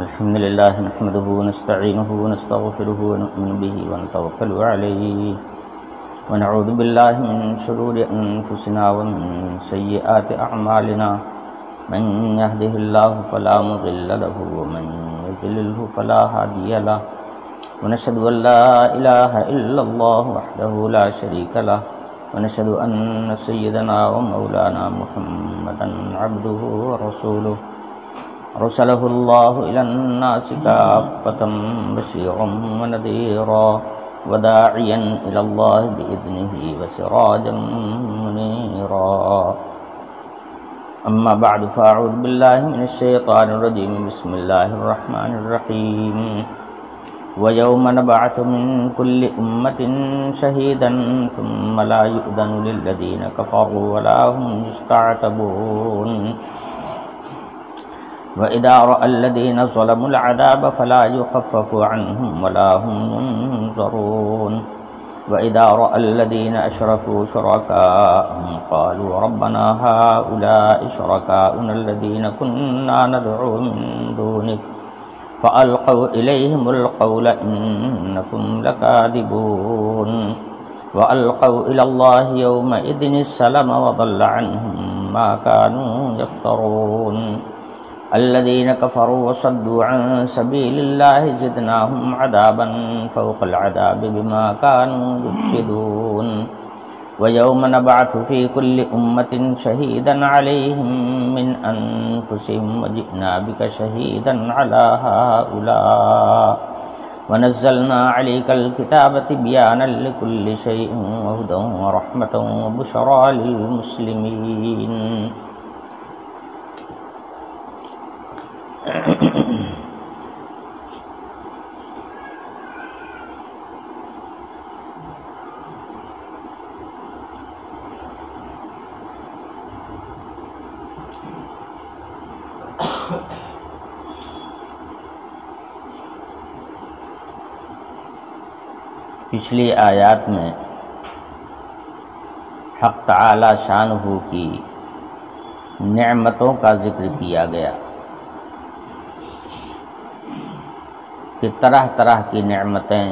الحمد لله نحمده ونستعينه ونستغفره ونؤمن به ونتوكل عليه ونعوذ بالله من شرور أنفسنا ومن سيئات أعمالنا من يهده الله فلا مضل له ومن يضلله فلا هادي له ونشهد أن لا إله إلا الله وحده لا شريك له ونشهد أن سيدنا ومولانا محمدا عبده ورسوله رسله الله إلى الناس كافة بشيرا ونذيرا وداعيا إلى الله بإذنه وسراجا منيرا أما بعد فأعوذ بالله من الشيطان الرجيم بسم الله الرحمن الرحيم ويوم نبعث من كل أمة شهيدا ثم لا يؤذن للذين كفروا ولا هم يستعتبون وإذا رأى الذين ظلموا العذاب فلا يخفف عنهم ولا هم ينظرون وإذا رأى الذين أشركوا شركاءهم قالوا ربنا هؤلاء شركاؤنا الذين كنا ندعو من دونك فألقوا إليهم القول إنكم لكاذبون وألقوا إلى الله يومئذ السلام وضل عنهم ما كانوا يفترون الذين كفروا وصدوا عن سبيل الله زدناهم عذابا فوق العذاب بما كانوا يفسدون ويوم نبعث في كل أمة شهيدا عليهم من أنفسهم وجئنا بك شهيدا على هؤلاء ونزلنا عليك الكتاب تبيانا لكل شيء وهدى ورحمة وبشرى للمسلمين. پچھلی آیات میں حق تعالی شانہ کی نعمتوں کا ذکر کیا گیا کہ طرح طرح کی نعمتیں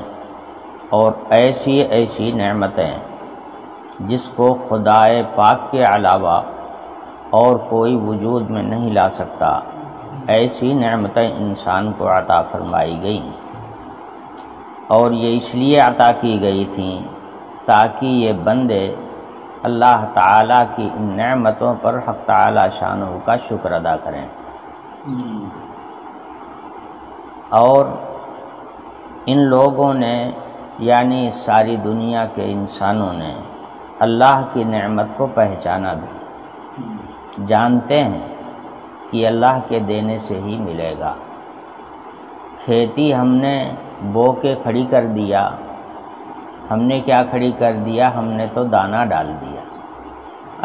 اور ایسی ایسی نعمتیں جس کو خدائے پاک کے علاوہ اور کوئی وجود میں نہیں لا سکتا، ایسی نعمتیں انسان کو عطا فرمائی گئیں، اور یہ اس لیے عطا کی گئی تھیں تاکہ یہ بندے اللہ تعالیٰ کی ان نعمتوں پر حق تعالی شانہ کا شکر ادا کریں، اور ان لوگوں نے یعنی ساری دنیا کے انسانوں نے اللہ کی نعمت کو پہچانا بھی، جانتے ہیں کہ اللہ کے دینے سے ہی ملے گا۔ کھیتی ہم نے بو کے کھڑی کر دیا، ہم نے کیا کھڑی کر دیا؟ ہم نے تو دانہ ڈال دیا،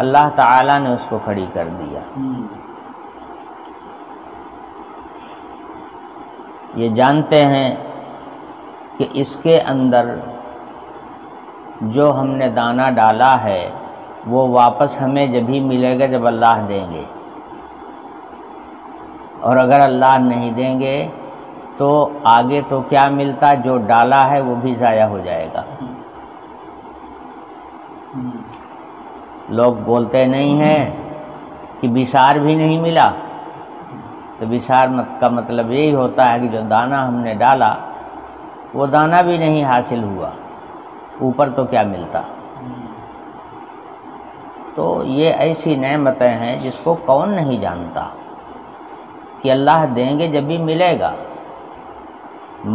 اللہ تعالیٰ نے اس کو کھڑی کر دیا۔ یہ جانتے ہیں کہ اس کے اندر جو ہم نے دانہ ڈالا ہے وہ واپس ہمیں جب ہی ملے گا جب اللہ دیں گے، اور اگر اللہ نہیں دیں گے تو آگے تو کیا ملتا، جو ڈالا ہے وہ بھی ضائع ہو جائے گا۔ لوگ بولتے نہیں ہیں کہ بسار بھی نہیں ملا، تو بسار کا مطلب یہی ہوتا ہے کہ جو دانہ ہم نے ڈالا وہ دانہ بھی نہیں حاصل ہوا، اوپر تو کیا ملتا۔ تو یہ ایسی نعمتیں ہیں جس کو کون نہیں جانتا کہ اللہ دیں گے جب بھی ملے گا۔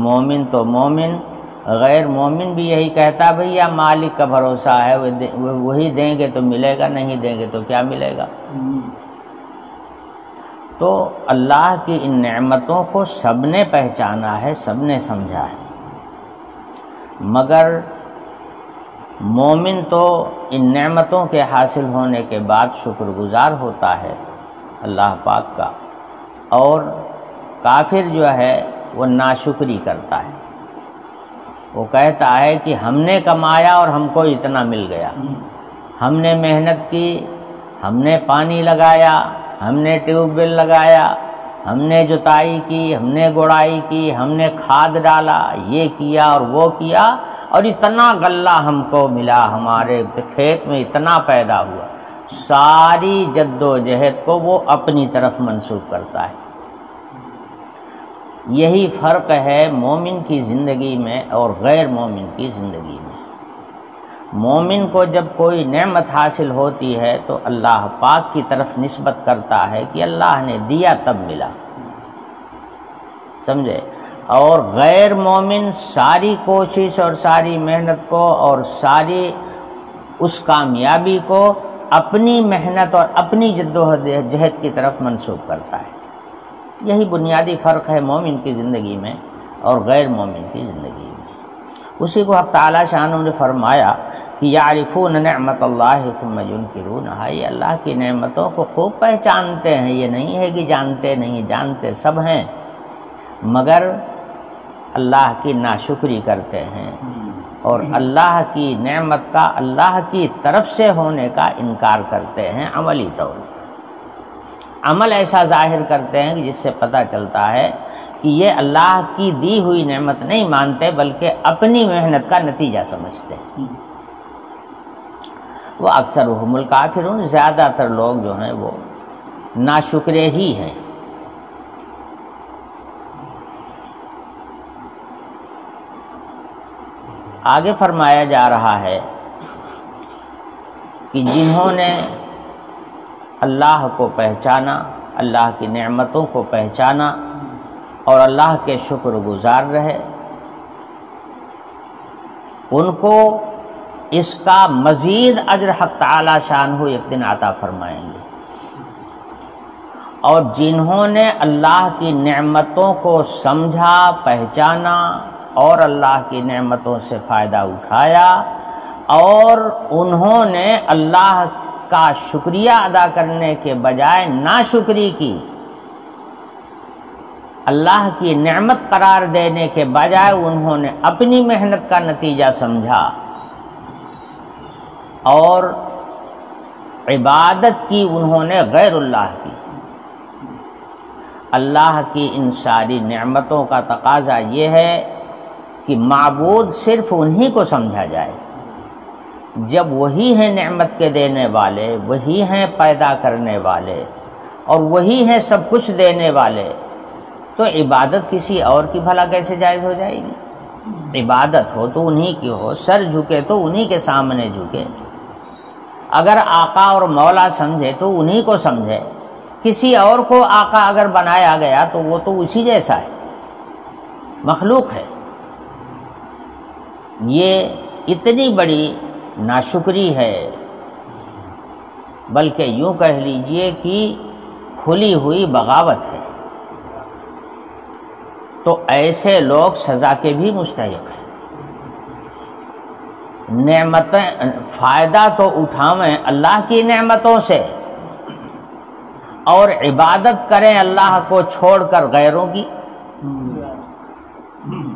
مومن تو مومن، غیر مومن بھی یہی کہتا بھیا مالک کا بھروسہ ہے، وہی دیں گے تو ملے گا، نہیں دیں گے تو کیا ملے گا۔ تو اللہ کی ان نعمتوں کو سب نے پہچانا ہے، سب نے سمجھا ہے، مگر مومن تو ان نعمتوں کے حاصل ہونے کے بعد شکر گزار ہوتا ہے اللہ پاک کا، اور کافر جو ہے وہ ناشکری کرتا ہے، وہ کہتا ہے کہ ہم نے کمایا اور ہم کو اتنا مل گیا، ہم نے محنت کی، ہم نے پانی لگایا، ہم نے ٹیوب ویل لگایا، ہم نے جتائی کی، ہم نے گڑائی کی، ہم نے کھاد ڈالا، یہ کیا اور وہ کیا، اور اتنا غلہ ہم کو ملا، ہمارے کھیت میں اتنا پیدا ہوا، ساری جد و جہد کو وہ اپنی طرف منسوب کرتا ہے۔ یہی فرق ہے مومن کی زندگی میں اور غیر مومن کی زندگی میں۔ مومن کو جب کوئی نعمت حاصل ہوتی ہے تو اللہ پاک کی طرف نسبت کرتا ہے کہ اللہ نے دیا تب ملا، سمجھے؟ اور غیر مومن ساری کوشش اور ساری محنت کو اور ساری اس کامیابی کو اپنی محنت اور اپنی جد و جہد کی طرف منسوب کرتا ہے۔ یہی بنیادی فرق ہے مومن کی زندگی میں اور غیر مومن کی زندگی میں۔ اسی کو حق تعالیٰ شانہ نے فرمایا کہ یعرفون نعمت اللہ ثم ینکرونہا، یہ اللہ کی نعمتوں کو خوب پہچانتے ہیں، یہ نہیں ہے کہ جانتے نہیں، جانتے سب ہیں، مگر اللہ کی ناشکری کرتے ہیں اور اللہ کی نعمت کا اللہ کی طرف سے ہونے کا انکار کرتے ہیں عملی طور پر۔ عمل ایسا ظاہر کرتے ہیں کہ جس سے پتہ چلتا ہے کہ یہ اللہ کی دی ہوئی نعمت نہیں مانتے بلکہ اپنی محنت کا نتیجہ سمجھتے ہیں۔ وہ اکثرهم الکافرون، زیادہ تر لوگ جو ہیں وہ ناشکرے ہی ہیں۔ آگے فرمایا جا رہا ہے کہ جنہوں نے اللہ کو پہچانا، اللہ کی نعمتوں کو پہچانا اور اللہ کے شکر گزار رہے، ان کو اس کا مزید اجر حق تعالی شانہ ایک دن عطا فرمائیں گے۔ اور جنہوں نے اللہ کی نعمتوں کو سمجھا، پہچانا اور اللہ کی نعمتوں سے فائدہ اٹھایا اور انہوں نے اللہ کا شکریہ ادا کرنے کے بجائے ناشکری کی، اللہ کی نعمت قرار دینے کے بجائے انہوں نے اپنی محنت کا نتیجہ سمجھا اور عبادت کی انہوں نے غیر اللہ کی۔ اللہ کی ان ساری نعمتوں کا تقاضا یہ ہے کہ معبود صرف انہی کو سمجھا جائے۔ جب وہی ہیں نعمت کے دینے والے، وہی ہیں پیدا کرنے والے اور وہی ہیں سب کچھ دینے والے، تو عبادت کسی اور کی بھلا کیسے جائز ہو جائے گی؟ عبادت ہو تو انہی کی ہو، سر جھکے تو انہی کے سامنے جھکے، اگر آقا اور مولا سمجھے تو انہی کو سمجھے، کسی اور کو آقا اگر بنایا گیا تو وہ تو اسی جیسا ہے، مخلوق ہے۔ یہ اتنی بڑی ناشکری ہے، بلکہ یوں کہہ لیجئے کہ کھلی ہوئی بغاوت ہے۔ تو ایسے لوگ سزا کے بھی مستحق ہیں۔ نعمتیں فائدہ تو اٹھاویں اللہ کی نعمتوں سے اور عبادت کریں اللہ کو چھوڑ کر غیروں کی،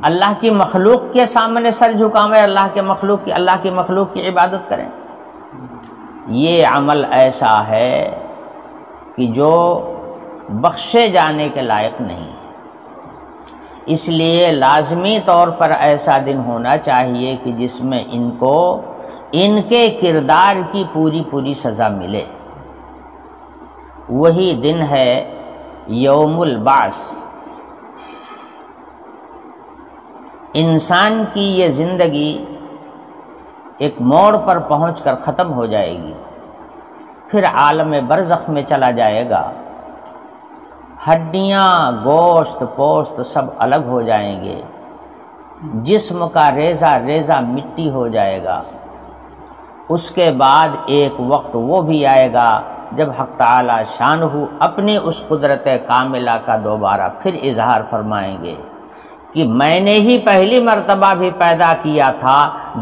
اللہ کی مخلوق کے سامنے سر جھکاویں، اللہ کی مخلوق کی عبادت کریں۔ یہ عمل ایسا ہے کہ جو بخشے جانے کے لائق نہیں، اس لیے لازمی طور پر ایسا دن ہونا چاہیے کہ جس میں ان کو ان کے کردار کی پوری سزا ملے۔ وہی دن ہے یوم البعث۔ انسان کی یہ زندگی ایک موڑ پر پہنچ کر ختم ہو جائے گی، پھر عالم برزخ میں چلا جائے گا، ہڈیاں، گوشت، پوست سب الگ ہو جائیں گے، جسم کا ریزہ مٹی ہو جائے گا۔ اس کے بعد ایک وقت وہ بھی آئے گا جب حق تعالی شانہ اپنی اس قدرت کاملہ کا دوبارہ پھر اظہار فرمائیں گے کہ میں نے ہی پہلی مرتبہ بھی پیدا کیا تھا،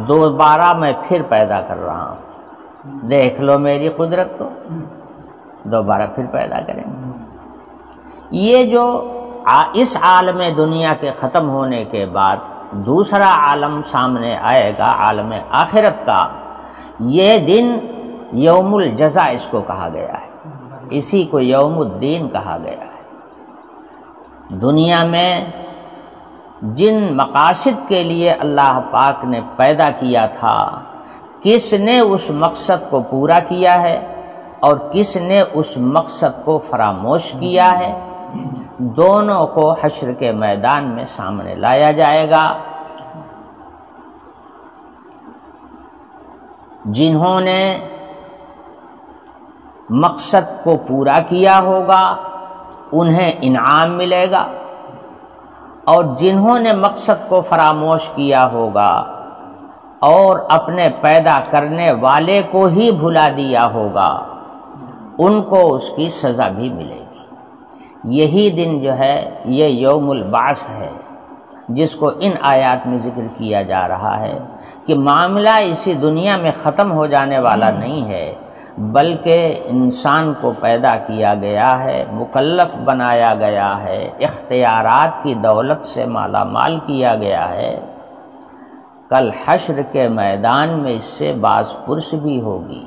دوبارہ میں پھر پیدا کر رہا ہوں، دیکھ لو میری قدرت کو، دوبارہ پھر پیدا کریں گے۔ یہ جو اس عالم دنیا کے ختم ہونے کے بعد دوسرا عالم سامنے آئے گا، عالم آخرت کا، یہ دن یوم الجزا اس کو کہا گیا ہے، اسی کو یوم الدین کہا گیا ہے۔ دنیا میں جن مقاصد کے لیے اللہ پاک نے پیدا کیا تھا، کس نے اس مقصد کو پورا کیا ہے اور کس نے اس مقصد کو فراموش کیا ہے، دونوں کو حشر کے میدان میں سامنے لایا جائے گا۔ جنہوں نے مقصد کو پورا کیا ہوگا انہیں انعام ملے گا، اور جنہوں نے مقصد کو فراموش کیا ہوگا اور اپنے پیدا کرنے والے کو ہی بھلا دیا ہوگا ان کو اس کی سزا بھی ملے گی۔ یہی دن جو ہے یہ یوم البعث ہے، جس کو ان آیات میں ذکر کیا جا رہا ہے کہ معاملہ اسی دنیا میں ختم ہو جانے والا نہیں ہے، بلکہ انسان کو پیدا کیا گیا ہے، مکلف بنایا گیا ہے، اختیارات کی دولت سے مالا مال کیا گیا ہے۔ کل حشر کے میدان میں اس سے باز پرس بھی ہوگی۔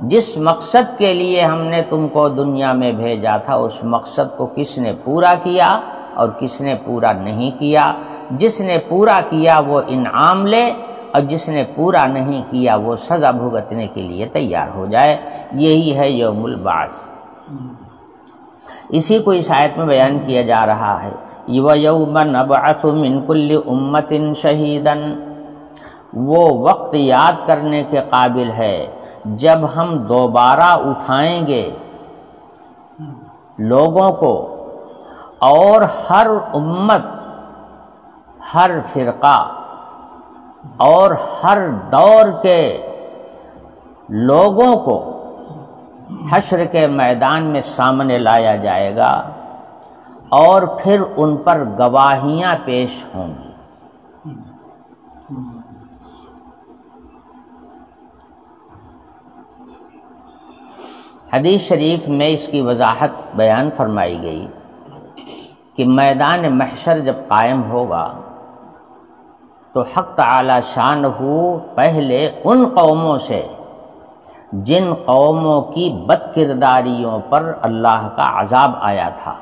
جس مقصد کے لیے ہم نے تم کو دنیا میں بھیجا تھا اس مقصد کو کس نے پورا کیا اور کس نے پورا نہیں کیا۔ جس نے پورا کیا وہ انعام لے، اور جس نے پورا نہیں کیا وہ سزا بھگتنے کے لیے تیار ہو جائے۔ یہی ہے یوم البعث۔ اسی کو اس آیت میں بیان کیا جا رہا ہے، وَيَوْمَ نَبْعَثُ مِنْ كُلِّ أُمَّةٍ شَهِيدًا۔ وہ وقت یاد کرنے کے قابل ہے جب ہم دوبارہ اٹھائیں گے لوگوں کو، اور ہر امت، ہر فرقہ اور ہر دور کے لوگوں کو حشر کے میدان میں سامنے لایا جائے گا، اور پھر ان پر گواہیاں پیش ہوں گی۔ حدیث شریف میں اس کی وضاحت بیان فرمائی گئی کہ میدان محشر جب قائم ہوگا تو حق تعالی شانہ پہلے ان قوموں سے جن قوموں کی بد کرداریوں پر اللہ کا عذاب آیا تھا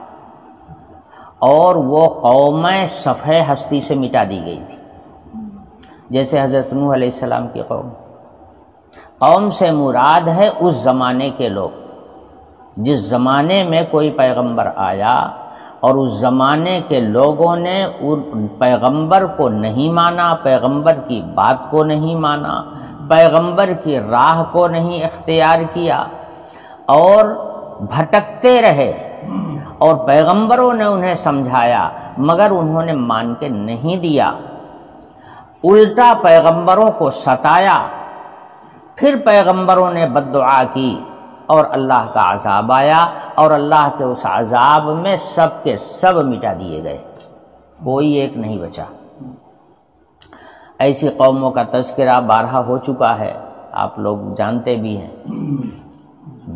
اور وہ قومیں صفحہ ہستی سے مٹا دی گئی تھی، جیسے حضرت نوح علیہ السلام کی قوم سے مراد ہے اس زمانے کے لوگ جس زمانے میں کوئی پیغمبر آیا اور اس زمانے کے لوگوں نے ان پیغمبر کو نہیں مانا، پیغمبر کی بات کو نہیں مانا، پیغمبر کی راہ کو نہیں اختیار کیا اور بھٹکتے رہے، اور پیغمبروں نے انہیں سمجھایا مگر انہوں نے مان کے نہیں دیا، الٹا پیغمبروں کو ستایا، پھر پیغمبروں نے بد دعا کی اور اللہ کا عذاب آیا، اور اللہ کے اس عذاب میں سب کے سب مٹا دیے گئے، کوئی ایک نہیں بچا۔ ایسی قوموں کا تذکرہ بارہا ہو چکا ہے، آپ لوگ جانتے بھی ہیں۔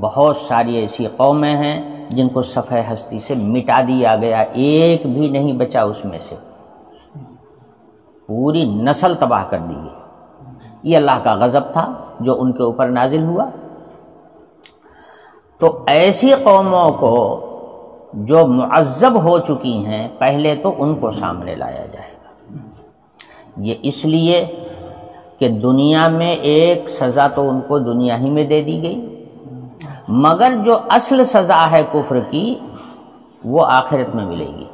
بہت ساری ایسی قومیں ہیں جن کو صفحہ ہستی سے مٹا دیا گیا، ایک بھی نہیں بچا، اس میں سے پوری نسل تباہ کر دی گئی۔ یہ اللہ کا غضب تھا جو ان کے اوپر نازل ہوا۔ تو ایسی قوموں کو جو معذب ہو چکی ہیں پہلے تو ان کو سامنے لایا جائے گا، یہ اس لیے کہ دنیا میں ایک سزا تو ان کو دنیا ہی میں دے دی گئی، مگر جو اصل سزا ہے کفر کی وہ آخرت میں ملے گی،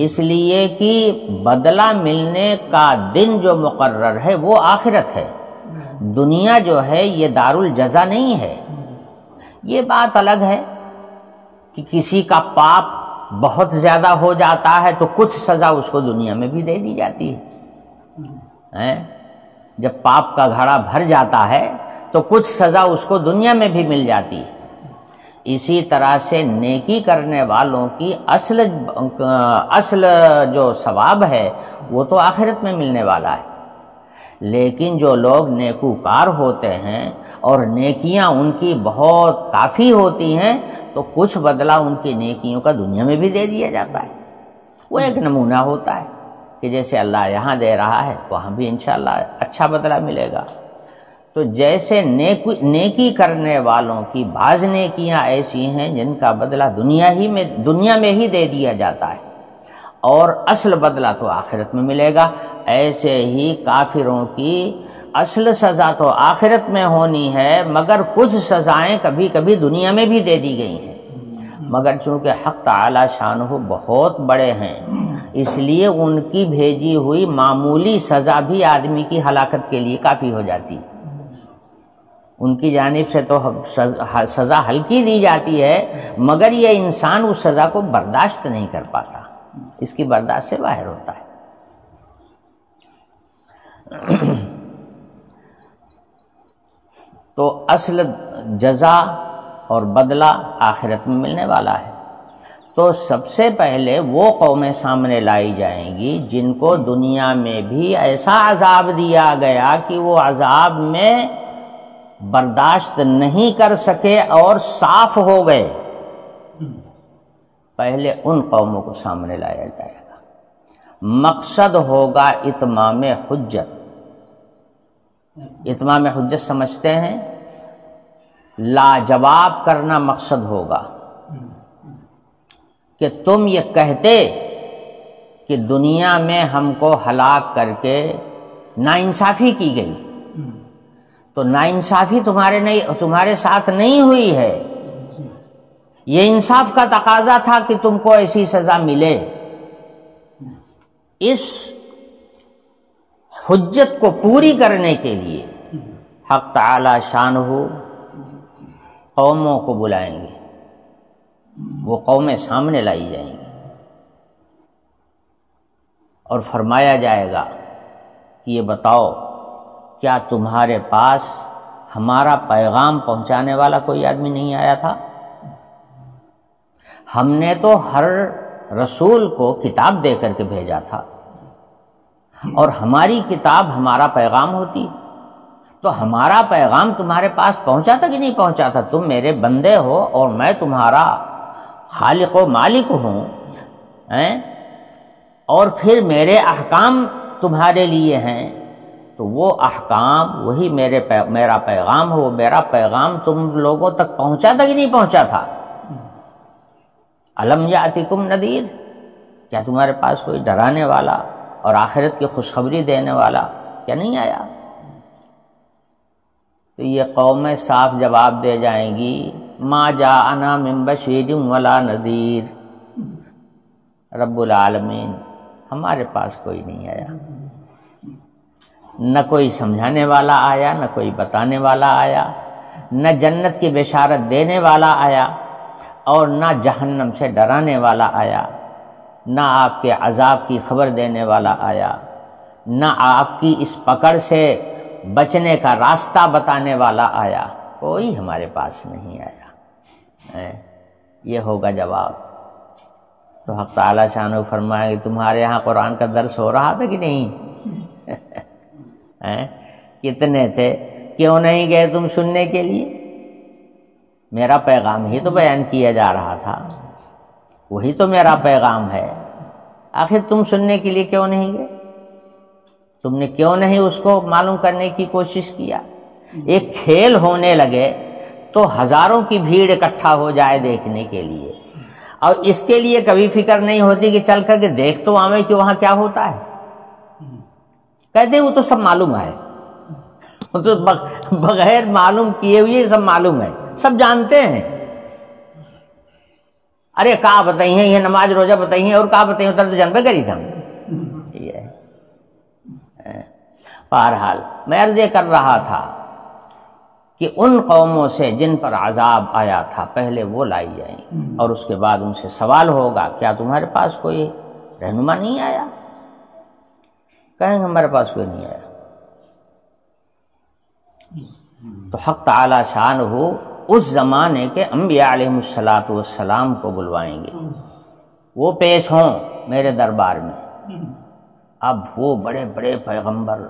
اس لیے کہ بدلہ ملنے کا دن جو مقرر ہے وہ آخرت ہے۔ دنیا جو ہے یہ دار الجزا نہیں ہے۔ یہ بات الگ ہے کہ کسی کا پاپ بہت زیادہ ہو جاتا ہے تو کچھ سزا اس کو دنیا میں بھی دے دی جاتی ہے، جب پاپ کا گھڑا بھر جاتا ہے تو کچھ سزا اس کو دنیا میں بھی مل جاتی ہے۔ اسی طرح سے نیکی کرنے والوں کی اصل جو ثواب ہے وہ تو آخرت میں ملنے والا ہے، لیکن جو لوگ نیکوکار ہوتے ہیں اور نیکیاں ان کی بہت کافی ہوتی ہیں تو کچھ بدلہ ان کی نیکیوں کا دنیا میں بھی دے دیا جاتا ہے۔ وہ ایک نمونہ ہوتا ہے کہ جیسے اللہ یہاں دے رہا ہے وہاں بھی انشاءاللہ اچھا بدلہ ملے گا۔ تو جیسے نیکی کرنے والوں کی بعض نیکیاں ایسی ہیں جن کا بدلہ دنیا میں ہی دے دیا جاتا ہے اور اصل بدلہ تو آخرت میں ملے گا، ایسے ہی کافروں کی اصل سزا تو آخرت میں ہونی ہے، مگر کچھ سزائیں کبھی کبھی دنیا میں بھی دے دی گئی ہیں، مگر چونکہ حق تعالی شانہ بہت بڑے ہیں اس لیے ان کی بھیجی ہوئی معمولی سزا بھی آدمی کی ہلاکت کے لیے کافی ہو جاتی ہے۔ ان کی جانب سے تو سزا ہلکی دی جاتی ہے، مگر یہ انسان اس سزا کو برداشت نہیں کر پاتا، اس کی برداشت سے باہر ہوتا ہے۔ تو اصل جزا اور بدلہ آخرت میں ملنے والا ہے۔ تو سب سے پہلے وہ قومیں سامنے لائی جائیں گی جن کو دنیا میں بھی ایسا عذاب دیا گیا کہ وہ عذاب میں برداشت نہیں کر سکے اور صاف ہو گئے، پہلے ان قوموں کو سامنے لایا جائے گا۔ مقصد ہوگا اتمام حجت۔ اتمام حجت سمجھتے ہیں؟ لاجواب کرنا مقصد ہوگا کہ تم یہ کہتے کہ دنیا میں ہم کو ہلاک کر کے ناانصافی کی گئی، تو ناانصافی تمہارے ساتھ نہیں ہوئی ہے، یہ انصاف کا تقاضا تھا کہ تم کو ایسی سزا ملے۔ اس حجت کو پوری کرنے کے لیے حق تعالی شانہ قوموں کو بلائیں گے، وہ قومیں سامنے لائی جائیں گی اور فرمایا جائے گا کہ یہ بتاؤ کیا تمہارے پاس ہمارا پیغام پہنچانے والا کوئی آدمی نہیں آیا تھا؟ ہم نے تو ہر رسول کو کتاب دے کر کے بھیجا تھا، اور ہماری کتاب ہمارا پیغام ہوتی، تو ہمارا پیغام تمہارے پاس پہنچا تھا کہ نہیں پہنچا تھا؟ تم میرے بندے ہو اور میں تمہارا خالق و مالک ہوں، اور پھر میرے احکام تمہارے لیے ہیں، تو وہ احکام وہی میرا پیغام ہو، میرا پیغام تم لوگوں تک پہنچا تھا کہ نہیں پہنچا تھا؟ الم یاتکم نذیر، کیا تمہارے پاس کوئی ڈرانے والا اور آخرت کی خوشخبری دینے والا کیا نہیں آیا؟ تو یہ قومیں صاف جواب دے جائیں گی، ما جاءنا من بشیر ولا نذیر، رب العالمین ہمارے پاس کوئی نہیں آیا، نہ کوئی سمجھانے والا آیا، نہ کوئی بتانے والا آیا، نہ جنت کی بشارت دینے والا آیا اور نہ جہنم سے ڈرانے والا آیا، نہ آپ کے عذاب کی خبر دینے والا آیا، نہ آپ کی اس پکڑ سے بچنے کا راستہ بتانے والا آیا، کوئی ہمارے پاس نہیں آیا۔ یہ ہوگا جواب۔ تو حق تعالی شانہ فرمائے کہ تمہارے یہاں قرآن کا درس ہو رہا تھا کہ نہیں؟ کتنے تھے، کیوں نہیں گئے تم سننے کے لیے؟ میرا پیغام ہی تو بیان کیا جا رہا تھا، وہی تو میرا پیغام ہے، آخر تم سننے کے لیے کیوں نہیں گئے؟ تم نے کیوں نہیں اس کو معلوم کرنے کی کوشش کیا؟ ایک کھیل ہونے لگے تو ہزاروں کی بھیڑ اکٹھا ہو جائے دیکھنے کے لیے، اور اس کے لیے کبھی فکر نہیں ہوتی کہ چل کر کے دیکھ تو آویں کہ وہاں کیا ہوتا ہے۔ کہتے وہ تو سب معلوم ہے، وہ تو بغیر معلوم کیے ہوئے سب معلوم ہے، سب جانتے ہیں۔ ارے کہا بتائی ہیں، یہ نماز روزہ بتائی ہیں، اور کہا بتائی ہیں تو جنبے کری تھا۔ بہرحال میں عرض کر رہا تھا کہ ان قوموں سے جن پر عذاب آیا تھا پہلے وہ لائی جائیں گی، اور اس کے بعد ان سے سوال ہوگا کیا تمہارے پاس کوئی رہنما نہیں آیا؟ کہیں گے ہمارے پاس کوئی نہیں آیا۔ تو حق تعالی شانہ اس زمانے کے انبیاء علیہ السلام کو بلوائیں گے، وہ پیش ہوں میرے دربار میں۔ اب وہ بڑے بڑے پیغمبر،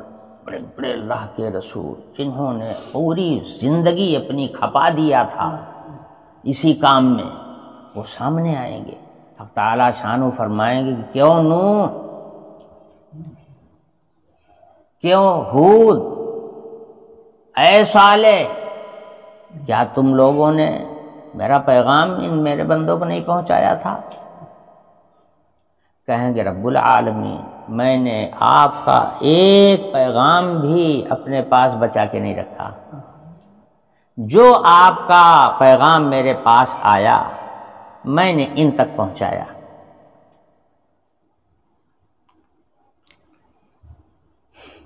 بڑے بڑے اللہ کے رسول جنہوں نے پوری زندگی اپنی کھپا دیا تھا اسی کام میں، وہ سامنے آئیں گے۔ حق تعالی شانہ فرمائیں گے کہ کیوں نوح، کیوں ہود، اے صالح کیا تم لوگوں نے میرا پیغام ان میرے بندوں کو نہیں پہنچایا تھا؟ کہیں گے رب العالمین میں نے آپ کا ایک پیغام بھی اپنے پاس بچا کے نہیں رکھا، جو آپ کا پیغام میرے پاس آیا میں نے ان تک پہنچایا۔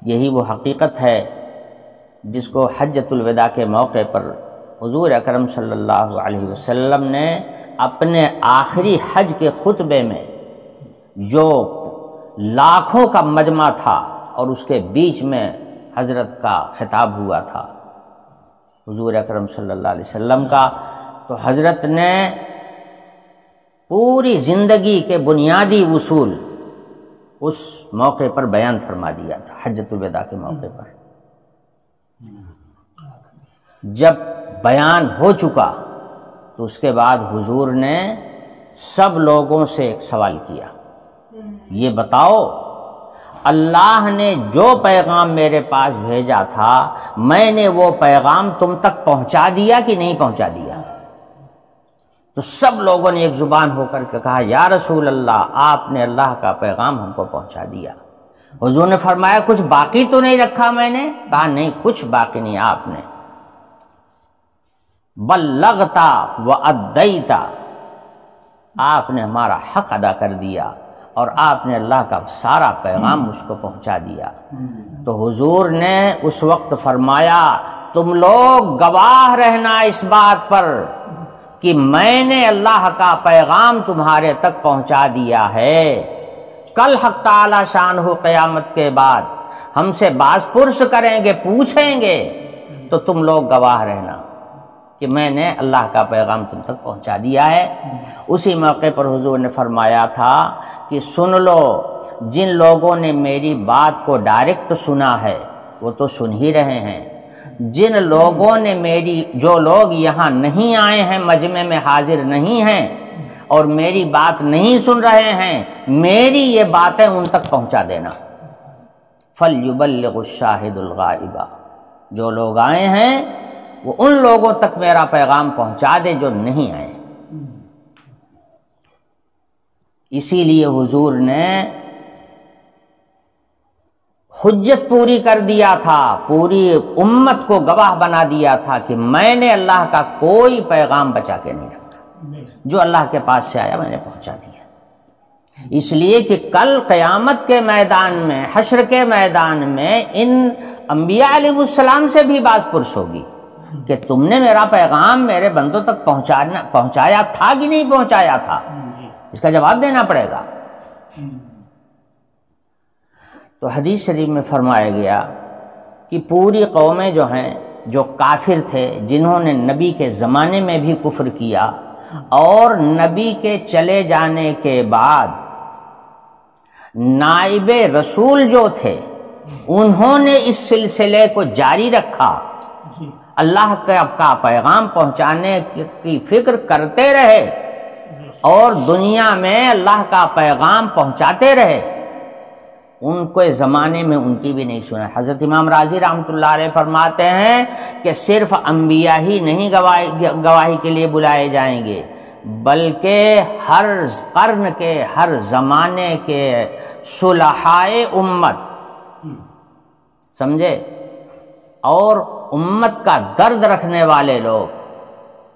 یہی وہ حقیقت ہے جس کو حجۃ الوداع کے موقع پر حضور اکرم صلی اللہ علیہ وسلم نے اپنے آخری حج کے خطبے میں، جو لاکھوں کا مجمع تھا اور اس کے بیچ میں حضرت کا خطاب ہوا تھا حضور اکرم صلی اللہ علیہ وسلم کا، تو حضرت نے پوری زندگی کے بنیادی اصول اس موقع پر بیان فرما دیا تھا۔ حجۃ الوداع کے موقع پر جب بیان ہو چکا تو اس کے بعد حضور نے سب لوگوں سے ایک سوال کیا، یہ بتاؤ اللہ نے جو پیغام میرے پاس بھیجا تھا میں نے وہ پیغام تم تک پہنچا دیا کہ نہیں پہنچا دیا؟ تو سب لوگوں نے ایک زبان ہو کر کے کہا یا رسول اللہ آپ نے اللہ کا پیغام ہم کو پہنچا دیا۔ حضور نے فرمایا کچھ باقی تو نہیں رکھا میں نے؟ کہا نہیں کچھ باقی نہیں، آپ نے بلغتا وادیتا، آپ نے ہمارا حق ادا کر دیا اور آپ نے اللہ کا سارا پیغام مجھ کو پہنچا دیا۔ تو حضور نے اس وقت فرمایا تم لوگ گواہ رہنا اس بات پر کہ میں نے اللہ کا پیغام تمہارے تک پہنچا دیا ہے۔ کل حق تعالی شانہ قیامت کے بعد ہم سے باز پرس کریں گے، پوچھیں گے، تو تم لوگ گواہ رہنا کہ میں نے اللہ کا پیغام تم تک پہنچا دیا ہے۔ اسی موقع پر حضور نے فرمایا تھا کہ سن لو، جن لوگوں نے میری بات کو ڈائریکٹ سنا ہے وہ تو سن ہی رہے ہیں، جن لوگوں نے جو لوگ یہاں نہیں آئے ہیں، مجمع میں حاضر نہیں ہیں اور میری بات نہیں سن رہے ہیں، میری یہ باتیں ان تک پہنچا دینا۔ فَلْيُبَلِّغُ الشَّاهِدُ الْغَائِبَ، جو لوگ آئے ہیں وہ ان لوگوں تک میرا پیغام پہنچا دے جو نہیں آئے۔ اسی لیے حضور نے حجت پوری کر دیا تھا، پوری امت کو گواہ بنا دیا تھا کہ میں نے اللہ کا کوئی پیغام بچا کے نہیں رکھا، جو اللہ کے پاس سے آیا میں نے پہنچا دیا۔ اس لیے کہ کل قیامت کے میدان میں، حشر کے میدان میں ان انبیاء علیہ السلام سے بھی باز پرس ہوگی کہ تم نے میرا پیغام میرے بندوں تک پہنچایا تھا کہ نہیں پہنچایا تھا، اس کا جواب دینا پڑے گا۔ تو حدیث شریف میں فرمایا گیا کہ پوری قومیں جو ہیں، جو کافر تھے، جنہوں نے نبی کے زمانے میں بھی کفر کیا اور نبی کے چلے جانے کے بعد نائب رسول جو تھے انہوں نے اس سلسلے کو جاری رکھا، اللہ کا پیغام پہنچانے کی فکر کرتے رہے اور دنیا میں اللہ کا پیغام پہنچاتے رہے، ان کے زمانے میں ان کی بھی نہیں سنا۔ حضرت امام راضی رحمۃ اللہ علیہ فرماتے ہیں کہ صرف انبیاء ہی نہیں گواہی کے لیے بلائے جائیں گے، بلکہ ہر قرن کے، ہر زمانے کے صلحائے امت، سمجھے، اور امت کا درد رکھنے والے لوگ،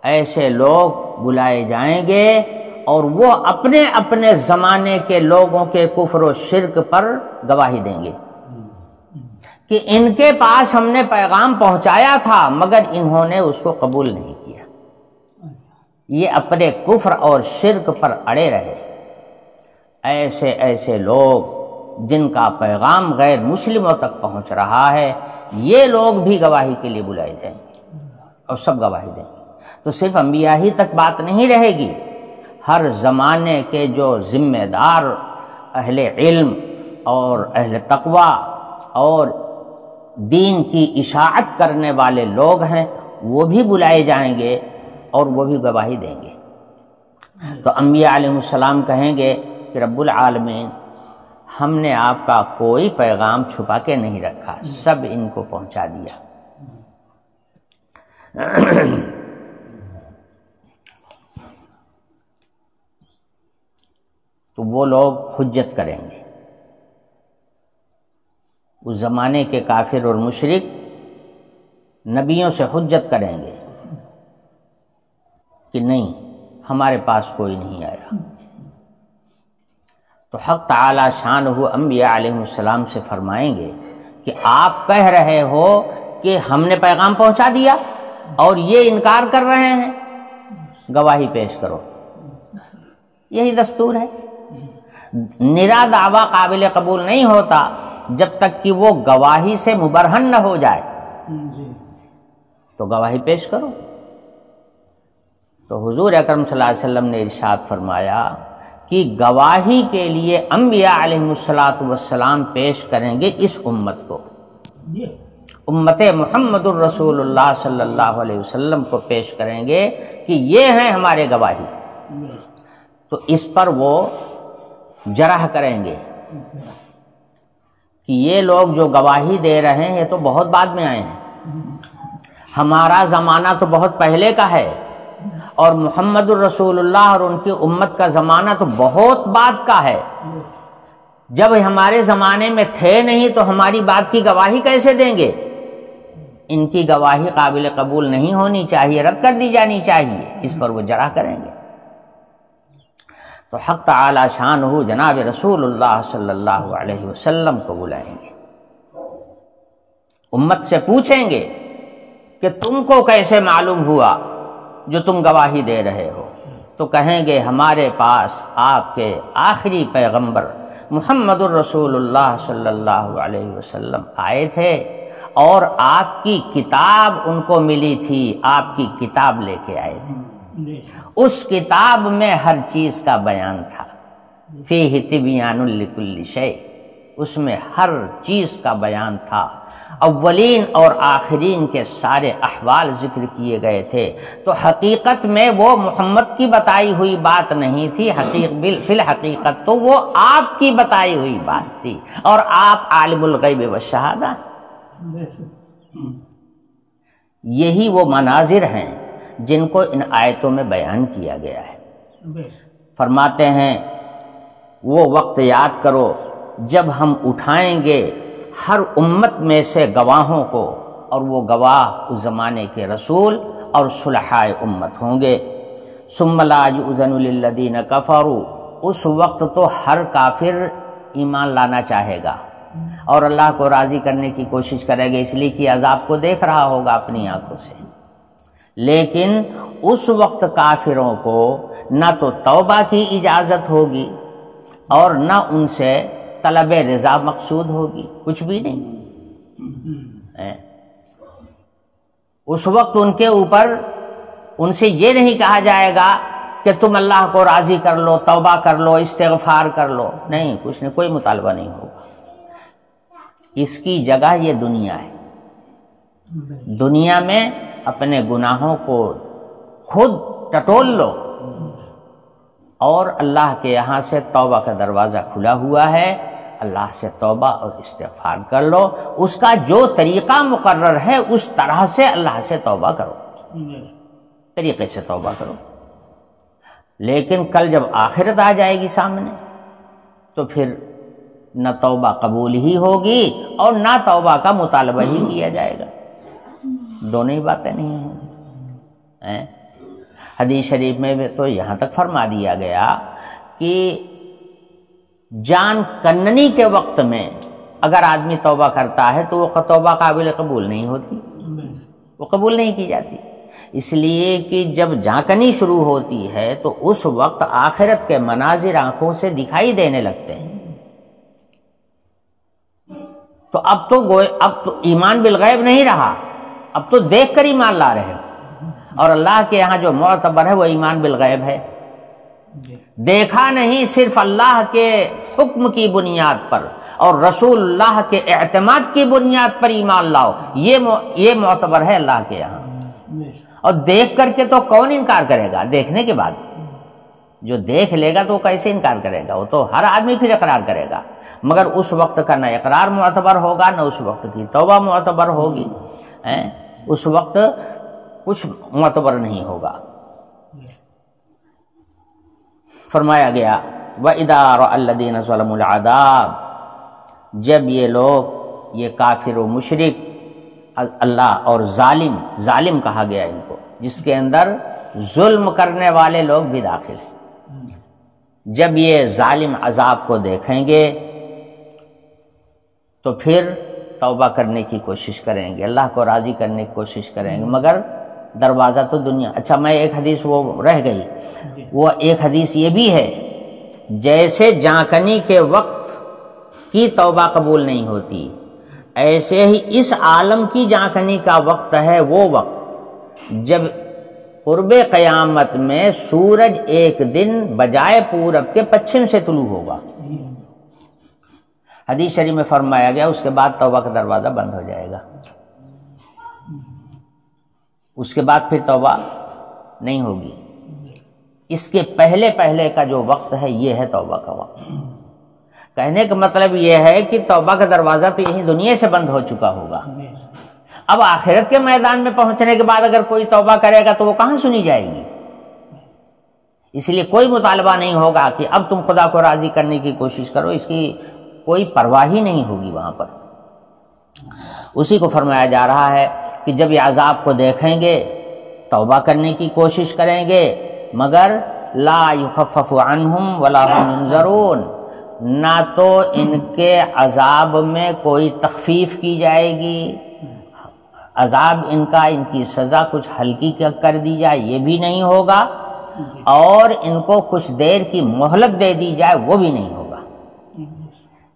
ایسے لوگ بلائے جائیں گے اور وہ اپنے اپنے زمانے کے لوگوں کے کفر و شرک پر گواہی دیں گے کہ ان کے پاس ہم نے پیغام پہنچایا تھا مگر انہوں نے اس کو قبول نہیں کیا، یہ اپنے کفر اور شرک پر اڑے رہے۔ ایسے ایسے لوگ جن کا پیغام غیر مسلموں تک پہنچ رہا ہے، یہ لوگ بھی گواہی کے لیے بلائے جائیں گے اور سب گواہی دیں گے۔ تو صرف انبیاء ہی تک بات نہیں رہے گی، ہر زمانے کے جو ذمہ دار اہل علم اور اہل تقوی اور دین کی اشاعت کرنے والے لوگ ہیں وہ بھی بلائے جائیں گے اور وہ بھی گواہی دیں گے۔ تو انبیاء علیہ السلام کہیں گے کہ رب العالمین ہم نے آپ کا کوئی پیغام چھپا کے نہیں رکھا، سب ان کو پہنچا دیا۔ تو وہ لوگ حجت کریں گے، اس زمانے کے کافر اور مشرک نبیوں سے حجت کریں گے کہ نہیں، ہمارے پاس کوئی نہیں آیا۔ تو حق تعالی شانہ انبیاء علیہ السلام سے فرمائیں گے کہ آپ کہہ رہے ہو کہ ہم نے پیغام پہنچا دیا اور یہ انکار کر رہے ہیں، گواہی پیش کرو۔ یہی دستور ہے، نرا دعویٰ قابل قبول نہیں ہوتا جب تک کہ وہ گواہی سے مبرہن نہ ہو جائے، تو گواہی پیش کرو۔ تو حضور اکرم صلی اللہ علیہ وسلم نے ارشاد فرمایا کہ گواہی کے لیے انبیاء علیہ السلام پیش کریں گے اس امت کو، امت محمد الرسول اللہ صلی اللہ علیہ وسلم کو پیش کریں گے کہ یہ ہیں ہمارے گواہی۔ تو اس پر وہ جرح کریں گے کہ یہ لوگ جو گواہی دے رہے ہیں یہ تو بہت بعد میں آئے ہیں، ہمارا زمانہ تو بہت پہلے کا ہے، اور محمد الرسول اللہ اور ان کی امت کا زمانہ تو بہت بعد کا ہے۔ جب ہمارے زمانے میں تھے نہیں تو ہماری بات کی گواہی کیسے دیں گے؟ ان کی گواہی قابل قبول نہیں ہونی چاہیے، رد کر دی جانی چاہیے۔ اس پر وہ جرح کریں گے۔ تو حق تعالی شانہ جناب رسول اللہ صلی اللہ علیہ وسلم کو بلائیں گے، امت سے پوچھیں گے کہ تم کو کیسے معلوم ہوا جو تم گواہی دے رہے ہو؟ تو کہیں گے ہمارے پاس آپ کے آخری پیغمبر محمد الرسول اللہ صلی اللہ علیہ وسلم آئے تھے اور آپ کی کتاب ان کو ملی تھی، آپ کی کتاب لے کے آئے تھے، اس کتاب میں ہر چیز کا بیان تھا، فیہ تبیان لکل شیء، اس میں ہر چیز کا بیان تھا، اولین اور آخرین کے سارے احوال ذکر کیے گئے تھے۔ تو حقیقت میں وہ محمد کی بتائی ہوئی بات نہیں تھی، فی الحقیقت تو وہ آپ کی بتائی ہوئی بات تھی، اور آپ عالم الغیب والشہادہ۔ یہی وہ مناظر ہیں جن کو ان آیتوں میں بیان کیا گیا ہے۔ فرماتے ہیں وہ وقت یاد کرو جب ہم اٹھائیں گے ہر امت میں سے گواہوں کو، اور وہ گواہ اس زمانے کے رسول اور صلحائے امت ہوں گے۔ ثم لا یؤذن للذین کفروا، اس وقت تو ہر کافر ایمان لانا چاہے گا اور اللہ کو راضی کرنے کی کوشش کرے گا، اس لیے کہ عذاب کو دیکھ رہا ہوگا اپنی آنکھوں سے، لیکن اس وقت کافروں کو نہ تو توبہ کی اجازت ہوگی اور نہ ان سے طلب رضا مقصود ہوگی، کچھ بھی نہیں۔ اس وقت ان کے اوپر ان سے یہ نہیں کہا جائے گا کہ تم اللہ کو راضی کر لو، توبہ کر لو، استغفار کر لو، نہیں، کچھ نہیں، کوئی مطالبہ نہیں ہوگا۔ اس کی جگہ یہ دنیا ہے، دنیا میں اپنے گناہوں کو خود ٹٹول لو، اور اللہ کے یہاں سے توبہ کا دروازہ کھلا ہوا ہے، اللہ سے توبہ اور استغفار کر لو، اس کا جو طریقہ مقرر ہے اس طرح سے اللہ سے توبہ کرو، طریقے سے توبہ کرو۔ لیکن کل جب آخرت آ جائے گی سامنے تو پھر نہ توبہ قبول ہی ہوگی اور نہ توبہ کا مطالبہ ہی کیا جائے گا، دونوں ہی باتیں نہیں ہیں۔ حدیث شریف میں تو یہاں تک فرما دیا گیا کہ جان کننی کے وقت میں اگر آدمی توبہ کرتا ہے تو وہ توبہ قابل قبول نہیں ہوتی، وہ قبول نہیں کی جاتی، اس لیے کہ جب جھانکنی شروع ہوتی ہے تو اس وقت آخرت کے مناظر آنکھوں سے دکھائی دینے لگتے ہیں۔ تو اب تو ایمان بالغیب نہیں رہا، اب تو دیکھ کر ایمان لا رہے ہو، اور اللہ کے یہاں جو معتبر ہے وہ ایمان بالغیب ہے، دیکھا نہیں، صرف اللہ کے حکم کی بنیاد پر اور رسول اللہ کے اعتماد کی بنیاد پر ایمان لاؤ، یہ معتبر ہے اللہ کے یہاں۔ اور دیکھ کر کے تو کون انکار کرے گا؟ دیکھنے کے بعد جو دیکھ لے گا تو کیسے انکار کرے گا؟ وہ تو ہر آدمی پھر اقرار کرے گا، مگر اس وقت کا نہ اقرار معتبر ہوگا، نہ اس وقت کی توبہ معتبر ہوگی۔ اس وقت کچھ معتبر نہیں ہوگا۔ فرمایا گیا وَإِذَا رَأَى الَّذِينَ ظَلَمُوا الْعَذَابَ، جب یہ لوگ، یہ کافر و مشرک، اللہ اور ظالم کہا گیا ان کو، جس کے اندر ظلم کرنے والے لوگ بھی داخل ہیں، جب یہ ظالم عذاب کو دیکھیں گے تو پھر توبہ کرنے کی کوشش کریں گے، اللہ کو راضی کرنے کی کوشش کریں گے، مگر دروازہ تو دنیا۔ اچھا، میں ایک حدیث وہ رہ گئی، وہ ایک حدیث یہ بھی ہے، جیسے جانکنی کے وقت کی توبہ قبول نہیں ہوتی، ایسے ہی اس عالم کی جانکنی کا وقت ہے، وہ وقت جب قرب قیامت میں سورج ایک دن بجائے پورب کے پچھم سے طلوع ہوگا۔ حدیث شریف میں فرمایا گیا اس کے بعد توبہ کا دروازہ بند ہو جائے گا، اس کے بعد پھر توبہ نہیں ہوگی۔ اس کے پہلے کا جو وقت ہے یہ ہے توبہ کا وقت۔ کہنے کا مطلب یہ ہے کہ توبہ کا دروازہ تو یہیں دنیا سے بند ہو چکا ہوگا، اب آخرت کے میدان میں پہنچنے کے بعد اگر کوئی توبہ کرے گا تو وہ کہاں سنی جائے گی؟ اس لیے کوئی مطالبہ نہیں ہوگا کہ اب تم خدا کو راضی کرنے کی کوشش کرو، اس کی کوئی پرواہ ہی نہیں ہوگی وہاں پر۔ اسی کو فرمایا جا رہا ہے کہ جب یہ عذاب کو دیکھیں گے توبہ کرنے کی کوشش کریں گے، مگر لا یخفف عنہم ولا هم ینظرون، نہ تو ان کے عذاب میں کوئی تخفیف کی جائے گی، عذاب ان کی سزا کچھ ہلکی کر دی جائے یہ بھی نہیں ہوگا، اور ان کو کچھ دیر کی مہلت دے دی جائے وہ بھی نہیں ہوگا،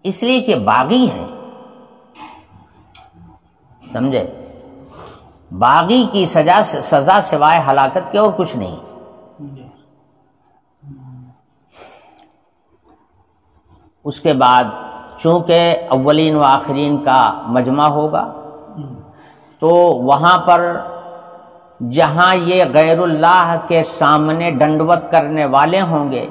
اس لیے کہ باغی ہیں، سمجھے؟ باغی کی سزا سوائے ہلاکت کے اور کچھ نہیں۔ اس کے بعد چونکہ اولین و آخرین کا مجمع ہوگا تو وہاں پر جہاں یہ غیر اللہ کے سامنے ڈنڈوت کرنے والے ہوں گے،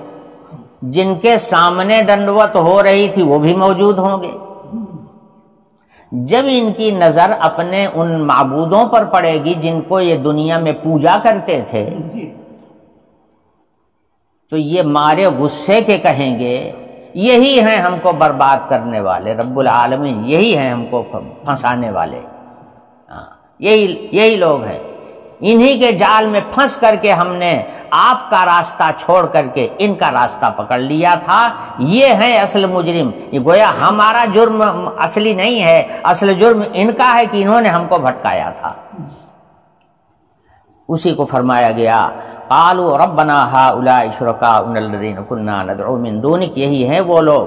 جن کے سامنے ڈنڈوت ہو رہی تھی وہ بھی موجود ہوں گے، جب ان کی نظر اپنے ان معبودوں پر پڑے گی جن کو یہ دنیا میں پوجا کرتے تھے تو یہ مارے غصے کے کہیں گے یہی ہیں ہم کو برباد کرنے والے، رب العالمین یہی ہیں ہم کو پھنسانے والے، یہی لوگ ہیں، انہی کے جال میں پھنس کر کے ہم نے آپ کا راستہ چھوڑ کر کے ان کا راستہ پکڑ لیا تھا، یہ ہیں اصل مجرم۔ یہ گویا ہمارا جرم اصلی نہیں ہے، اصل جرم ان کا ہے کہ انہوں نے ہم کو بھٹکایا تھا۔ اسی کو فرمایا گیا قالوا ربنا هؤلاء شركاؤنا الذين كنا ندعو من دونك، یہی ہیں وہ لوگ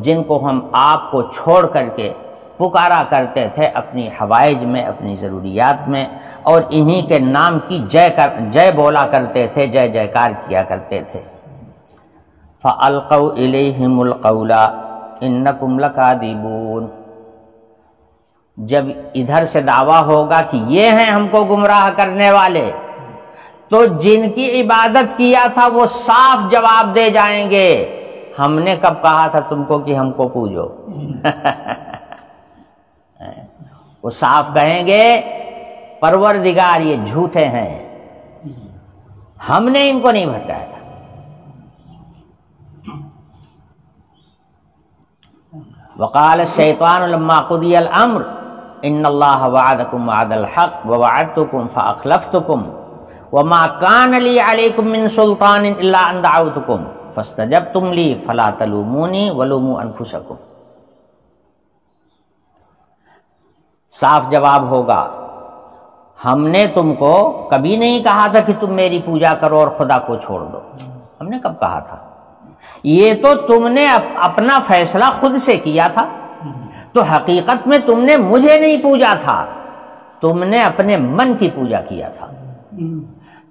جن کو ہم آپ کو چھوڑ کر کے پکارا کرتے تھے اپنی حوائج میں، اپنی ضروریات میں، اور انہی کے نام کی جے بولا کرتے تھے، جے جیکار کیا کرتے تھے۔ فَأَلْقَوْا إِلَيْهِمُ الْقَوْلَ إِنَّكُمْ لَكَاذِبُونَ، جب ادھر سے دعویٰ ہوگا کہ یہ ہیں ہم کو گمراہ کرنے والے، تو جن کی عبادت کیا تھا وہ صاف جواب دے جائیں گے ہم نے کب کہا تھا تم کو کہ ہم کو پوجو؟ وہ صاف کہیں گے پروردگار یہ جھوٹے ہیں، ہم نے ان کو نہیں بھٹکایا تھا۔ وقال الشیطان لما قضی الامر ان اللہ وعدکم وعد الحق ووعدتکم فاخلفتکم وما كان لي عليكم من سلطان الا ان دعوتكم فاستجبتم لي فلا تلوموني ولوموا انفسكم۔ صاف جواب ہوگا ہم نے تم کو کبھی نہیں کہا تھا کہ تم میری پوجا کرو اور خدا کو چھوڑ دو، ہم نے کب کہا تھا؟ یہ تو تم نے اپنا فیصلہ خود سے کیا تھا، تو حقیقت میں تم نے مجھے نہیں پوجا تھا، تم نے اپنے من کی پوجا کیا تھا۔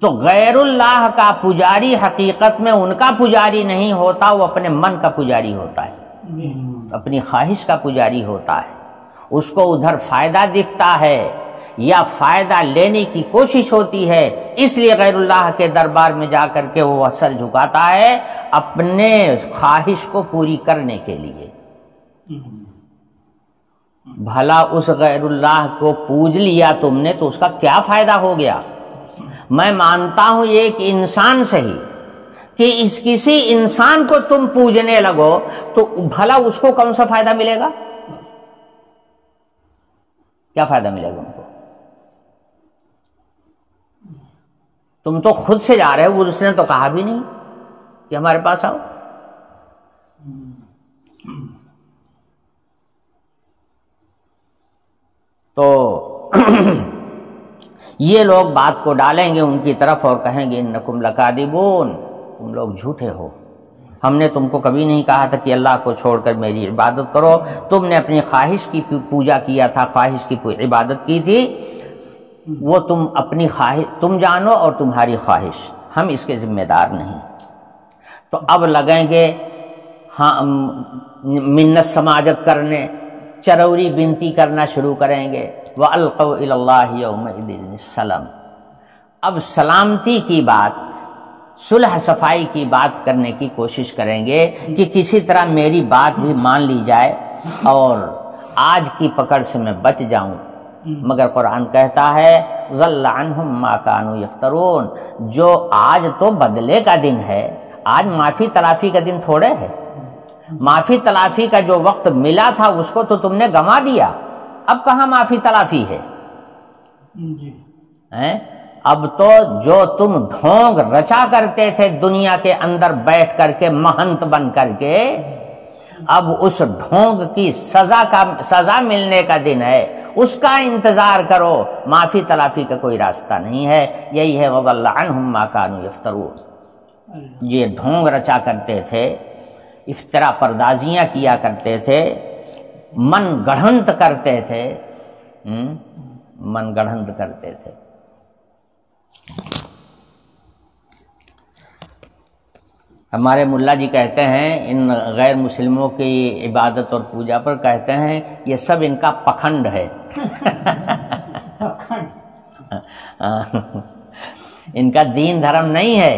تو غیر اللہ کا پجاری حقیقت میں ان کا پجاری نہیں ہوتا، وہ اپنے من کا پجاری ہوتا ہے، اپنی خواہش کا پجاری ہوتا ہے، اس کو ادھر فائدہ دکھتا ہے یا فائدہ لینے کی کوشش ہوتی ہے، اس لیے غیر اللہ کے دربار میں جا کر کے وہ سر جھکاتا ہے اپنے خواہش کو پوری کرنے کے لیے۔ بھلا اس غیر اللہ کو پوج لیا تم نے تو اس کا کیا فائدہ ہو گیا؟ میں مانتا ہوں ایک انسان سے ہی کہ اس کسی انسان کو تم پوجنے لگو تو بھلا اس کو کون سا فائدہ ملے گا؟ کیا فائدہ ملے گا ان کو؟ تم تو خود سے جا رہے ہو، اس نے تو کہا بھی نہیں کہ ہمارے پاس آؤ۔ تو یہ لوگ بات کو ڈالیں گے ان کی طرف اور کہیں گے انکم لکاذبون، تم لوگ جھوٹے ہو، ہم نے تم کو کبھی نہیں کہا تھا کہ اللہ کو چھوڑ کر میری عبادت کرو، تم نے اپنی خواہش کی پوجا کیا تھا، خواہش کی عبادت کی تھی، وہ تم اپنی خواہش تم جانو اور تمہاری خواہش، ہم اس کے ذمہ دار نہیں۔ تو اب لگیں گے ہاں منت سماجت کرنے، چروری بنتی کرنا شروع کریں گے، وَأَلْقَوْا إِلَى اللَّهِ يَوْمَئِذٍ السَّلَامَ۔ اب سلامتی کی بات، صلح صفائی کی بات کرنے کی کوشش کریں گے کہ کسی طرح میری بات بھی مان لی جائے اور آج کی پکڑ سے میں بچ جاؤں، مگر قرآن کہتا ہے ضل عنہم ما کانوا یفترون، جو آج تو بدلے کا دن ہے، آج معافی تلافی کا دن تھوڑے ہے، معافی تلافی کا جو وقت ملا تھا اس کو تو تم نے گنوا دیا، اب کہاں معافی تلافی ہے؟ اب تو جو تم ڈھونگ رچا کرتے تھے دنیا کے اندر بیٹھ کر کے مہنت بن کر کے، اب اس ڈھونگ کی سزا ملنے کا دن ہے، اس کا انتظار کرو، معافی تلافی کا کوئی راستہ نہیں ہے۔ یہی ہے وَضَلَّ عَنْهُمْ مَا كَانُوا يَفْتَرُونَ، یہ ڈھونگ رچا کرتے تھے، افترا پردازیاں کیا کرتے تھے، من گڑھنت کرتے تھے، من گڑھنت کرتے تھے۔ ہمارے ملا جی کہتے ہیں ان غیر مسلموں کی عبادت اور پوجا پر، کہتے ہیں یہ سب ان کا پکھنڈ ہے، ان کا دین دھرم نہیں ہے،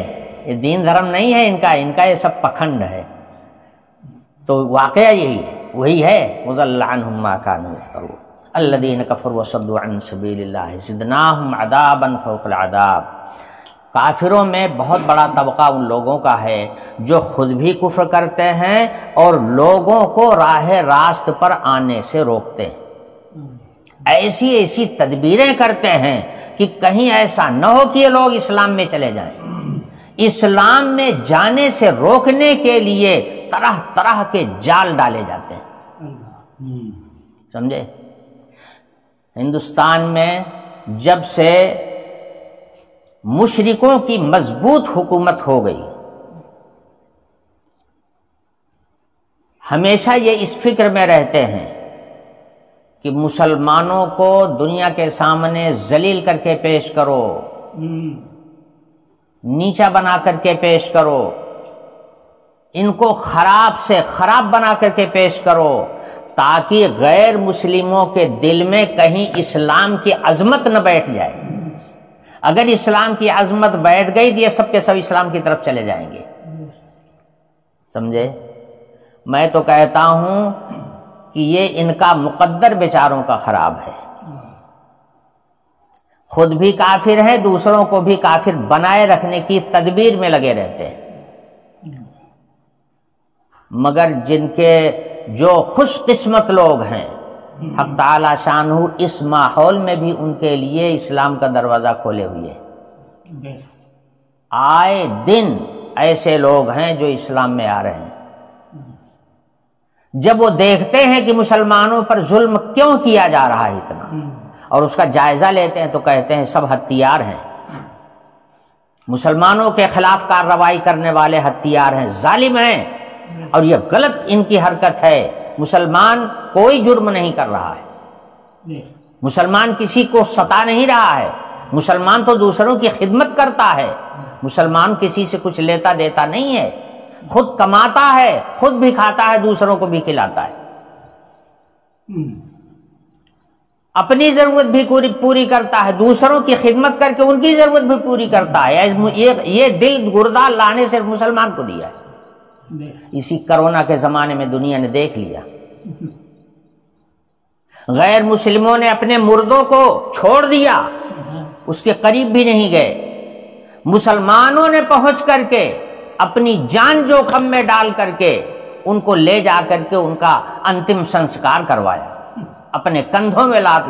یہ دین دھرم نہیں ہے ان کا یہ سب پکھنڈ ہے۔ تو واقعہ یہی ہے، وہی ہے وَضَلَّ عَنْهُمْ مَا كَانُوا يَفْتَرُونَ الَّذِينَ كَفَرُوا وَصَدُّوا عَنْ سَبِيلِ اللَّهِ زِدْنَاهُمْ عَذَابًا فَوْقَ الْعَذَابِ۔ کافروں میں بہت بڑا طبقہ ان لوگوں کا ہے جو خود بھی کفر کرتے ہیں اور لوگوں کو راہ راست پر آنے سے روکتے ہیں، ایسی ایسی تدبیریں کرتے ہیں کہ کہیں ایسا نہ ہو کہ یہ لوگ اسلام میں چلے جائیں، اسلام میں جانے سے روکنے کے لیے طرح طرح کے جال ڈالے جاتے ہیں، سمجھے؟ ہندوستان میں جب سے مشرکوں کی مضبوط حکومت ہو گئی، ہمیشہ یہ اس فکر میں رہتے ہیں کہ مسلمانوں کو دنیا کے سامنے ذلیل کر کے پیش کرو، نیچا بنا کر کے پیش کرو، ان کو خراب سے خراب بنا کر کے پیش کرو، تاکہ غیر مسلموں کے دل میں کہیں اسلام کی عظمت نہ بیٹھ جائے۔ اگر اسلام کی عظمت بیٹھ گئی تو یہ سب کے سب اسلام کی طرف چلے جائیں گے، سمجھے؟ میں تو کہتا ہوں کہ یہ ان کا مقدر بیچاروں کا خراب ہے، خود بھی کافر ہیں، دوسروں کو بھی کافر بنائے رکھنے کی تدبیر میں لگے رہتے ہیں، مگر جن کے جو خوش قسمت لوگ ہیں حق تعالی شانہ اس ماحول میں بھی ان کے لیے اسلام کا دروازہ کھولے ہوئے، آئے دن ایسے لوگ ہیں جو اسلام میں آ رہے ہیں، جب وہ دیکھتے ہیں کہ مسلمانوں پر ظلم کیوں کیا جا رہا ہے اتنا اور اس کا جائزہ لیتے ہیں تو کہتے ہیں سب ہتھیار ہیں، مسلمانوں کے خلاف کارروائی کرنے والے ہتھیار ہیں، ظالم ہیں، اور یہ غلط ان کی حرکت ہے۔ مسلمان کوئی جرم نہیں کر رہا ہے، مسلمان کسی کو ستا نہیں رہا ہے، مسلمان تو دوسروں کی خدمت کرتا ہے، مسلمان کسی سے کچھ لیتا دیتا نہیں ہے، خود کماتا ہے، خود بھی کھاتا ہے، دوسروں کو بھی کھلاتا ہے، اپنی ضرورت بھی پوری کرتا ہے، دوسروں کی خدمت کر کے ان کی ضرورت بھی پوری کرتا ہے۔ یہ دل گردہ اللہ نے صرف مسلمان کو دیا ہے، اسی کرونا کے زمانے میں دنیا نے دیکھ لیا، غیر مسلموں نے اپنے مردوں کو چھوڑ دیا، اس کے قریب بھی نہیں گئے. مسلمانوں نے پہنچ کر کے اپنی جان جوخم میں ڈال کر کے ان کو لے جا کر کے ان کا انتم سنسکار کروایا، اپنے کندھوں میں لاد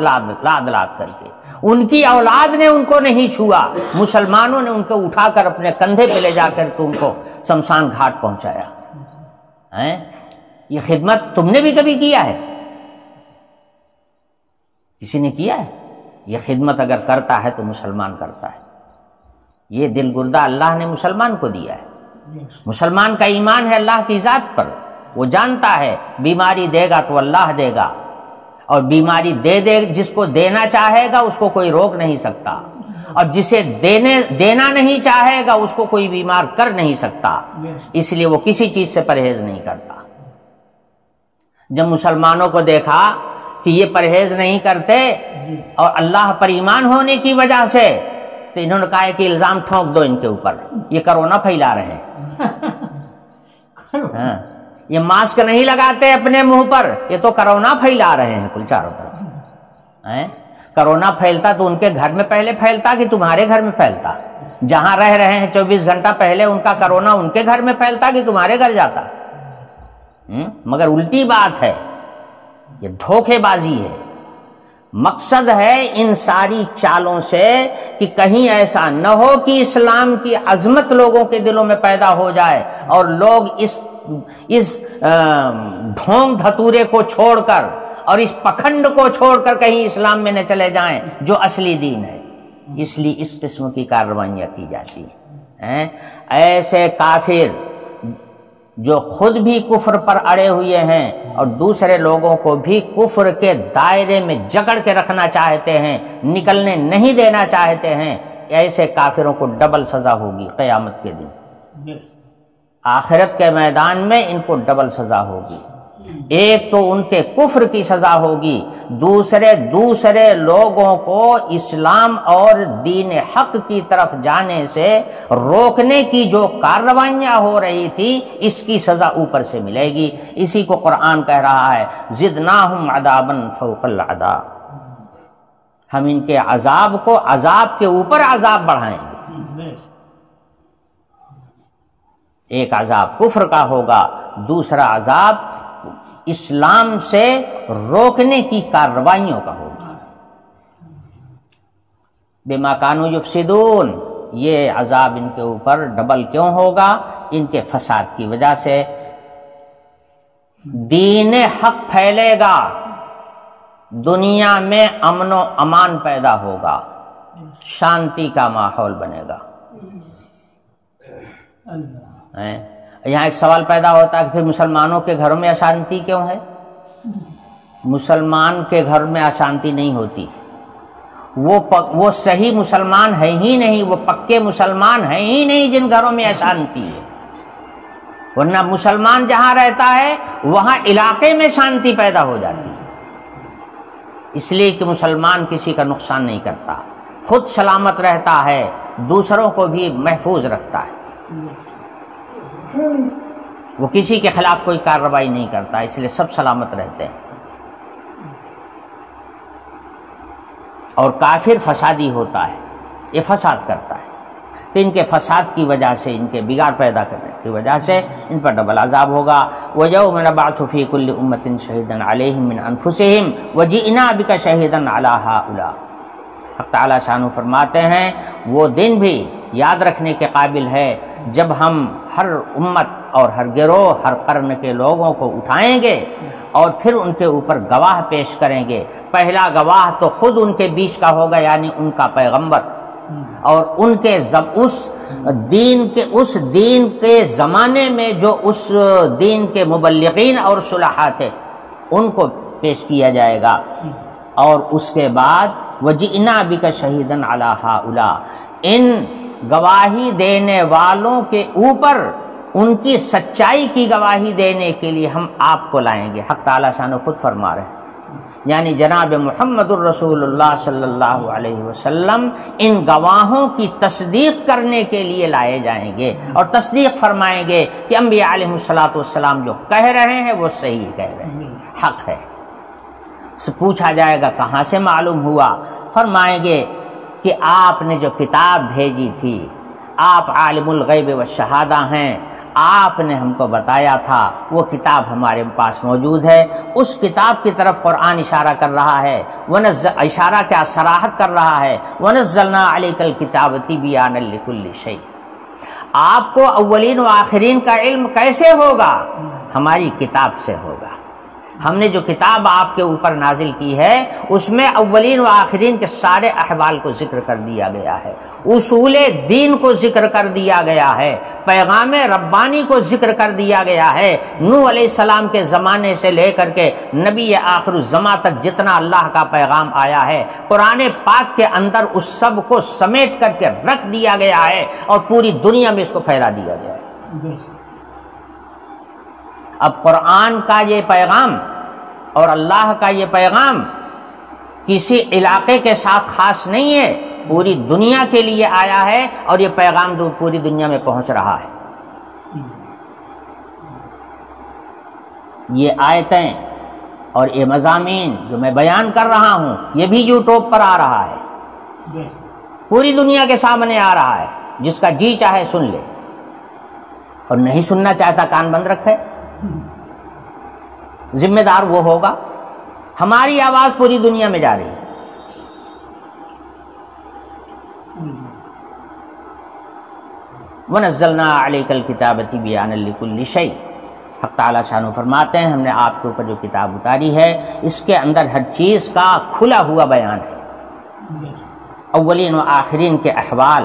کر کے. ان کی اولاد نے ان کو نہیں چھوا، مسلمانوں نے ان کو اٹھا کر اپنے کندھے پہ لے جا کر کے ان کو شمشان گھاٹ پہنچایا. یہ خدمت تم نے بھی کبھی کیا ہے؟ کسی نے کیا ہے؟ یہ خدمت اگر کرتا ہے تو مسلمان کرتا ہے. یہ دل گردہ اللہ نے مسلمان کو دیا ہے. مسلمان کا ایمان ہے اللہ کی ذات پر. وہ جانتا ہے بیماری دے گا تو اللہ دے گا، اور بیماری دے جس کو دینا چاہے گا اس کو کوئی روک نہیں سکتا، اور جسے دینا نہیں چاہے گا اس کو کوئی بیمار کر نہیں سکتا. اس لیے وہ کسی چیز سے پرہیز نہیں کرتا. جب مسلمانوں کو دیکھا کہ یہ پرہیز نہیں کرتے اور اللہ پر ایمان ہونے کی وجہ سے، تو انہوں نے کہا کہ الزام ٹھونک دو ان کے اوپر، یہ کرونا پھیلا رہے ہیں. یہ ماسک نہیں لگاتے اپنے منہ پر، یہ تو کرونا پھیلا رہے ہیں کل چاروں طرف. کرونا پھیلتا تو ان کے گھر میں پہلے پھیلتا کہ تمہارے گھر میں پھیلتا؟ جہاں رہ رہے ہیں 24 گھنٹہ پہلے ان کا کرونا ان کے گھر میں پھیلتا کہ تمہارے گھر جاتا؟ مگر الٹی بات ہے، یہ دھوکے بازی ہے. مقصد ہے ان ساری چالوں سے کہ کہیں ایسا نہ ہو کہ اسلام کی عظمت لوگوں کے دلوں میں پیدا ہو جائے اور لوگ اس ڈھونگ دھتورے کو چھوڑ کر اور اس پکھنڈ کو چھوڑ کر کہیں اسلام میں نہ چلے جائیں جو اصلی دین ہے. اس لیے اس قسم کی کارروائیاں کی جاتی ہیں. ایسے کافر جو خود بھی کفر پر اڑے ہوئے ہیں اور دوسرے لوگوں کو بھی کفر کے دائرے میں جکڑ کے رکھنا چاہتے ہیں، نکلنے نہیں دینا چاہتے ہیں، ایسے کافروں کو ڈبل سزا ہوگی قیامت کے دن. آخرت کے میدان میں ان کو ڈبل سزا ہوگی. ایک تو ان کے کفر کی سزا ہوگی، دوسرے لوگوں کو اسلام اور دین حق کی طرف جانے سے روکنے کی جو کارروائیاں ہو رہی تھی اس کی سزا اوپر سے ملے گی. اسی کو قرآن کہہ رہا ہے زدناہم عذابا فوق العذاب. ہم ان کے عذاب کو عذاب کے اوپر عذاب بڑھائیں گے. ایک عذاب کفر کا ہوگا، دوسرا عذاب اسلام سے روکنے کی کارروائیوں کا ہوگا. بما کانوا یفسدون، یہ عذاب ان کے اوپر ڈبل کیوں ہوگا؟ ان کے فساد کی وجہ سے. دین حق پھیلے گا، دنیا میں امن و امان پیدا ہوگا، شانتی کا ماحول بنے گا. یہاں ایک سوال پیدا ہوتا ہے کہ پھر مسلمانوں کے گھروں میں اشانتی کیوں ہے؟ مسلمان کے گھر میں اشانتی نہیں ہوتی. وہ صحیح مسلمان ہے ہی نہیں، وہ پکے مسلمان ہیں ہی نہیں جن گھروں میں اشانتی ہے. ورنہ مسلمان جہاں رہتا ہے وہاں علاقے میں شانتی پیدا ہو جاتی ہے. اس لیے کہ مسلمان کسی کا نقصان نہیں کرتا، خود سلامت رہتا ہے، دوسروں کو بھی محفوظ رکھتا ہے. وہ کسی کے خلاف کوئی کارروائی نہیں کرتا، اس لیے سب سلامت رہتے ہیں. اور کافر فسادی ہوتا ہے، یہ فساد کرتا ہے. تو ان کے فساد کی وجہ سے، ان کے بگاڑ پیدا کرنے کی وجہ سے ان پر ڈبل عذاب ہوگا. وَيَوْمَ نَبْعَثُ فِي كُلِّ أُمَّةٍ شَهِيدًا عَلَيْهِمْ مِنْ أَنفُسِهِمْ وَجِئْنَا بِكَ شَهِيدًا عَلَى هَؤُلَاءِ. حق تعالیٰ شانہ فرماتے ہیں وہ دن بھی یاد رکھنے کے قابل ہے جب ہم ہر امت اور ہر گروہ، ہر قرن کے لوگوں کو اٹھائیں گے اور پھر ان کے اوپر گواہ پیش کریں گے. پہلا گواہ تو خود ان کے بیچ کا ہوگا، یعنی ان کا پیغمبر، اور ان کے اس دین کے زمانے میں جو اس دین کے مبلغین اور صلحاء تھے ان کو پیش کیا جائے گا. اور اس کے بعد وَجِئْنَا بِكَ شَهِيدًا عَلَى هَؤُلَاءِ، ان گواہی دینے والوں کے اوپر ان کی سچائی کی گواہی دینے کے لیے ہم آپ کو لائیں گے. حق تعالیٰ شانہ خود فرما رہے ہیں، یعنی جناب محمد الرسول اللہ صلی اللہ علیہ وسلم ان گواہوں کی تصدیق کرنے کے لیے لائے جائیں گے اور تصدیق فرمائیں گے کہ انبیاء علیہ الصلوۃ والسلام جو کہہ رہے ہیں وہ صحیح کہہ رہے ہیں، حق ہے. پوچھا جائے گا کہاں سے معلوم ہوا؟ فرمائیں گے کہ آپ نے جو کتاب بھیجی تھی، آپ عالم الغیب والشہادہ ہیں، آپ نے ہم کو بتایا تھا، وہ کتاب ہمارے پاس موجود ہے۔ اس کتاب کی طرف قرآن اشارہ کر رہا ہے، اشارہ کیا، صراحت کر رہا ہے، وَنَزَّلْنَا عَلَيْكَ الْكِتَابَ تِبْيَانًا لِكُلِّ شَيْءٍ۔ آپ کو اولین و آخرین کا علم کیسے ہوگا؟ ہماری کتاب سے ہوگا۔ ہم نے جو کتاب آپ کے اوپر نازل کی ہے اس میں اولین و آخرین کے سارے احوال کو ذکر کر دیا گیا ہے، اصول دین کو ذکر کر دیا گیا ہے، پیغام ربانی کو ذکر کر دیا گیا ہے۔ نوح علیہ السلام کے زمانے سے لے کر کے نبی آخر الزماں تک جتنا اللہ کا پیغام آیا ہے، قرآن پاک کے اندر اس سب کو سمیٹ کر کے رکھ دیا گیا ہے اور پوری دنیا میں اس کو پھیلا دیا گیا ہے۔ اب قرآن کا یہ پیغام اور اللہ کا یہ پیغام کسی علاقے کے ساتھ خاص نہیں ہے، پوری دنیا کے لیے آیا ہے اور یہ پیغام پوری دنیا میں پہنچ رہا ہے۔ یہ آیتیں اور یہ مضامین جو میں بیان کر رہا ہوں یہ بھی یوٹیوب پر آ رہا ہے، پوری دنیا کے سامنے آ رہا ہے، جس کا جی چاہے سن لے اور نہیں سننا چاہتا کان بند رکھے۔ ذمہ دار وہ ہوگا، ہماری آواز پوری دنیا میں جا رہی ہے۔ وَنَزَّلْنَا عَلَيْكَ الْكِتَابَ تِبْيَانًا لِكُلِّ شَيْءٍ۔ حق تعالیٰ شانہ فرماتے ہیں ہم نے آپ کے اوپر جو کتاب اتاری ہے اس کے اندر ہر چیز کا کھلا ہوا بیان ہے، اولین و آخرین کے احوال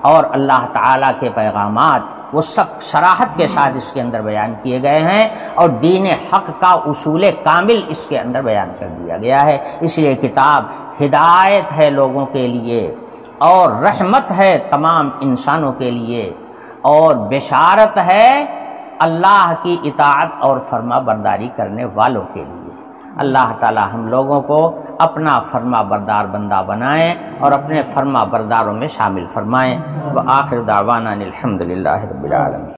اور اللہ تعالیٰ کے پیغامات وہ سب صراحت کے ساتھ اس کے اندر بیان کیے گئے ہیں، اور دین حق کا اصول کامل اس کے اندر بیان کر دیا گیا ہے۔ اس لیے کتاب ہدایت ہے لوگوں کے لیے اور رحمت ہے تمام انسانوں کے لیے، اور بشارت ہے اللہ کی اطاعت اور فرما برداری کرنے والوں کے لیے۔ اللہ تعالی ہم لوگوں کو اپنا فرما بردار بندہ بنائیں اور اپنے فرما برداروں میں شامل فرمائیں۔ وآخر دعوانا الحمدللہ رب العالمین۔